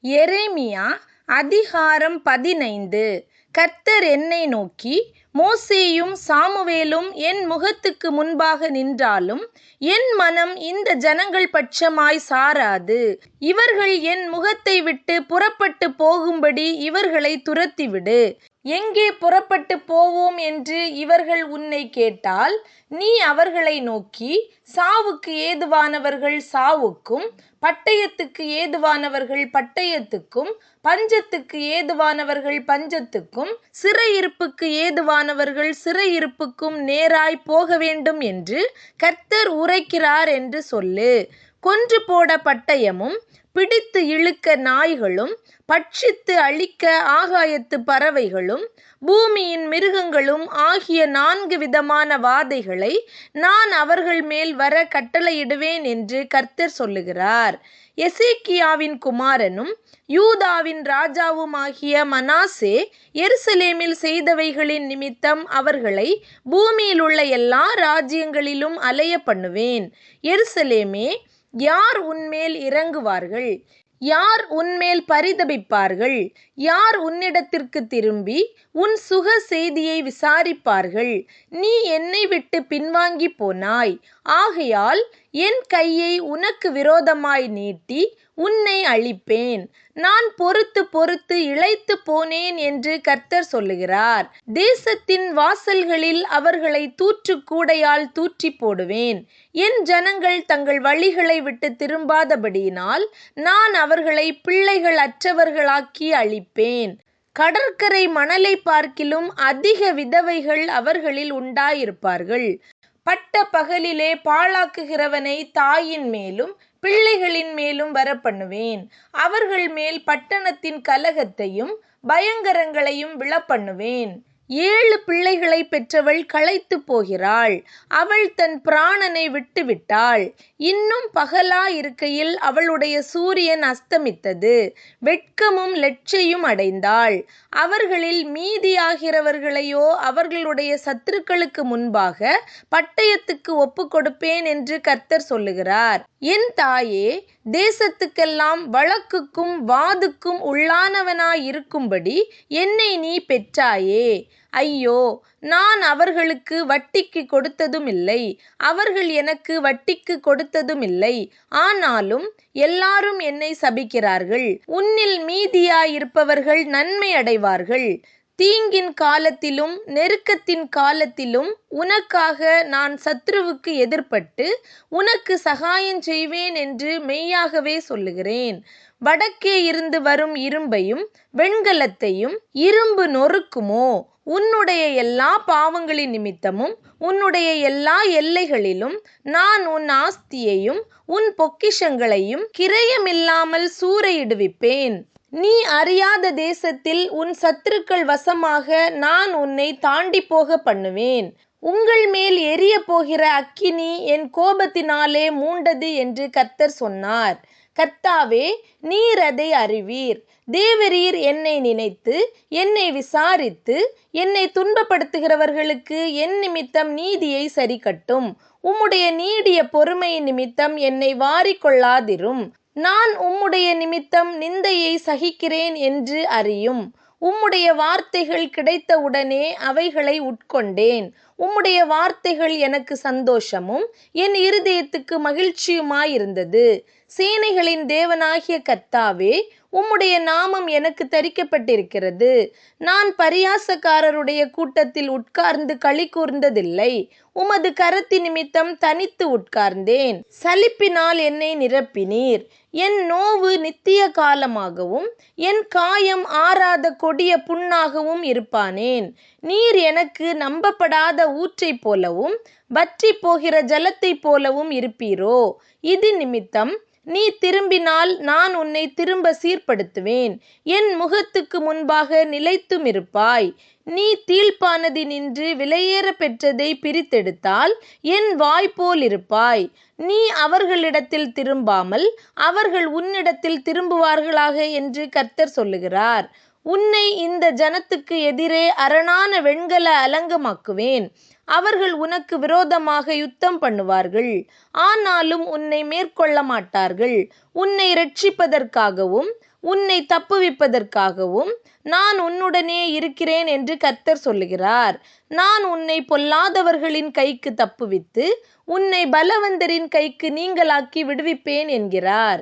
எரேமியா அதிகாரம் 15. கர்த்தர் என்னை நோக்கி, மோசேயும் சாமுவேலும் என் முகத்துக்கு முன்பாக நின்றாலும் என் மனம் இந்த ஜனங்கள் பட்சமாய் சாராது. இவர்கள் என் முகத்தை விட்டு புறப்பட்டு போகும்படி இவர்களை துரத்திவிடு. எங்கே புறப்பட்டு போவோம் என்று இவர்கள் உன்னை கேட்டால், நீ அவர்களை நோக்கி, சாவுக்கு ஏதுவானவர்கள் சாவுக்கும், பட்டயத்துக்கு ஏதுவானவர்கள் பட்டயத்துக்கும், பஞ்சத்துக்கு ஏதுவானவர்கள் பஞ்சத்துக்கும், சிறையிருப்புக்கு ஏதுவானவர்கள் சிறையிருப்புக்கும் நேராய் போக வேண்டும் என்று கர்த்தர் உரைக்கிறார் என்று சொல்லு. கொன்று போட பட்டயமும், பிடித்து இழுக்க நாய்களும், பட்சித்து அழிக்க ஆகாயத்து பறவைகளும், பூமியின் மிருகங்களும் ஆகிய 4 விதமான வாதைகளை நான் அவர்கள் மேல் வர கட்டளையிடுவேன் என்று கர்த்தர் சொல்லுகிறார். எசேக்கியாவின் குமாரனும் யூதாவின் ராஜாவுமாகிய மனாசே எருசலேமில் செய்தவைகளின் நிமித்தம் அவர்களை பூமியில் உள்ள எல்லா ராஜ்யங்களிலும் அலைய பண்ணுவேன். எருசலேமே, யார் உன்மேல் இறங்குவார்கள்? யார் உன்மேல் பரிதபிப்பார்கள்? யார் உன்னிடத்திற்கு திரும்பி உன் சுக செய்தியை விசாரிப்பார்கள்? நீ என்னை விட்டு பின்வாங்கி போனாய். ஆகையால் என் கையை உனக்கு விரோதமாய் நீட்டி உன்னை அழிப்பேன். நான் பொறுத்து பொறுத்து இளைத்து போனேன் என்று கர்த்தர் சொல்லுகிறார். தேசத்தின் வாசல்களில் அவர்களை தூற்றுக்கூடையால் தூற்றி போடுவேன். என் ஜனங்கள் தங்கள் வழிகளை விட்டு திரும்பாதபடியினால் நான் அவர்களை பிள்ளைகள் அற்றவர்களாக்கி அழிப்பேன். கடற்கரை மணலை பார்க்கிலும் அதிக விதவைகள் அவர்களில் உண்டாயிருப்பார்கள். பட்ட பகலிலே பாழாக்குகிறவனை தாயின் மேலும் பிள்ளைகளின் மேலும் வரப்பண்ணுவேன். அவர்கள் மேல் பட்டணத்தின் கலகத்தையும் பயங்கரங்களையும் விழப்பண்ணுவேன். 7 பிள்ளைகளை பெற்றவள் களைத்து போகிறாள். அவள் தன் பிராணனை விட்டுவிட்டாள். இன்னும் பகலாயிருக்கையில் அவளுடைய சூரியன் அஸ்தமித்தது. வெட்கமும் லெட்சையும் அடைந்தாள். அவர்களில் மீதியாகிறவர்களையோ அவர்களுடைய சத்துருக்களுக்கு முன்பாக பட்டயத்துக்கு ஒப்பு கொடுப்பேன் என்று கர்த்தர் சொல்லுகிறார். என் தாயே, தேசத்துக்கெல்லாம் வழக்குக்கும் வாதுக்கும் உள்ளானவனாயிருக்கும்படி என்னை நீ பெற்றாயே. ஐயோ, நான் அவர்களுக்கு வட்டிக்கு கொடுத்ததுமில்லை, அவர்கள் எனக்கு வட்டிக்கு கொடுத்ததுமில்லை. ஆனாலும் எல்லாரும் என்னை சபிக்கிறார்கள். உன்னில் மீதியாயிருப்பவர்கள் நன்மை அடைவார்கள். தீங்கின் காலத்திலும் நெருக்கத்தின் காலத்திலும் உனக்காக நான் சத்துருவுக்கு எதிர்ப்பட்டு உனக்கு சகாயம் செய்வேன் என்று மெய்யாகவே சொல்லுகிறேன். வடக்கே இருந்து வரும் இரும்பையும் வெண்கலத்தையும் இரும்பு நொறுக்குமோ? உன்னுடைய எல்லா பாவங்களின் நிமித்தமும் உன்னுடைய எல்லா எல்லைகளிலும் நான் உன் ஆஸ்தியையும் உன் பொக்கிஷங்களையும் கிரயமில்லாமல் சூறையிடுவிப்பேன். நீ அறியாத தேசத்தில் உன் சத்துருக்கள் வசமாக நான் உன்னை தாண்டி போக பண்ணுவேன். உங்கள் மேல் எரிய போகிற அக்கினி என் கோபத்தினாலே மூண்டது என்று கர்த்தர் சொன்னார். கர்த்தாவே, நீர் அதை அறிவீர். தேவரீர் என்னை நினைத்து என்னை விசாரித்து என்னை துன்பப்படுத்துகிறவர்களுக்கு என் நிமித்தம் நீதியை சரிக்கட்டும். உம்முடைய நீடிய பொறுமையின் நிமித்தம் என்னை வாரிக்கொள்ளாதிரும். நான் உம்முடைய நிமித்தம் நிந்தையை சகிக்கிறேன் என்று அறியும். உம்முடைய வார்த்தைகள் கிடைத்தவுடனே அவைகளை உட்கொண்டேன். உம்முடைய வார்த்தைகள் எனக்கு சந்தோஷமும் என் இருதயத்துக்கு மகிழ்ச்சியுமாயிருந்தது. சேனைகளின் தேவனாகிய கர்த்தாவே, உம்முடைய நாமம் எனக்கு தரிக்கப்பட்டிருக்கிறது. நான் பரியாசக்காரருடைய கூட்டத்தில் உட்கார்ந்து களி கூர்ந்ததில்லை. உமது கரத்தி நிமித்தம் தனித்து உட்கார்ந்தேன். சலிப்பினால் என்னை நிரப்பினீர். என் நோவு நித்திய காலமாகவும் என் காயம் ஆறாத கொடிய புண்ணாகவும் இருப்பானேன். நீர் எனக்கு நம்பப்படாத ஊற்றைப் போலவும் வற்றி போகிற ஜலத்தைப் போலவும் இருப்பீரோ? இது நிமித்தம் நீ திரும்பினால் நான் உன்னை திரும்ப சீர்படுத்துவேன். என் முகத்துக்கு முன்பாக நிலைத்துமிருப்பாய். நீ தீழ்ப்பானதினின்று விலையேற பெற்றதை பிரித்தெடுத்தால் என் வாய்போல் இருப்பாய். நீ அவர்களிடத்தில் திரும்பாமல் அவர்கள் உன்னிடத்தில் திரும்புவார்களாக என்று கர்த்தர் சொல்லுகிறார். உன்னை இந்த ஜனத்துக்கு எதிரே அரணான வெண்கல அலங்கமாக்குவேன். அவர்கள் உனக்கு விரோதமாக யுத்தம் பண்ணுவார்கள். ஆனாலும் உன்னை மேற்கொள்ள மாட்டார்கள். உன்னை இரட்சிப்பதற்காகவும் உன்னை தப்புவிப்பதற்காகவும் நான் உன்னுடனே இருக்கிறேன் என்று கர்த்தர் சொல்லுகிறார். நான் உன்னை பொல்லாதவர்களின் கைக்கு தப்புவித்து உன்னை பலவந்தரின் கைக்கு நீங்கலாக்கி விடுவிப்பேன் என்கிறார்.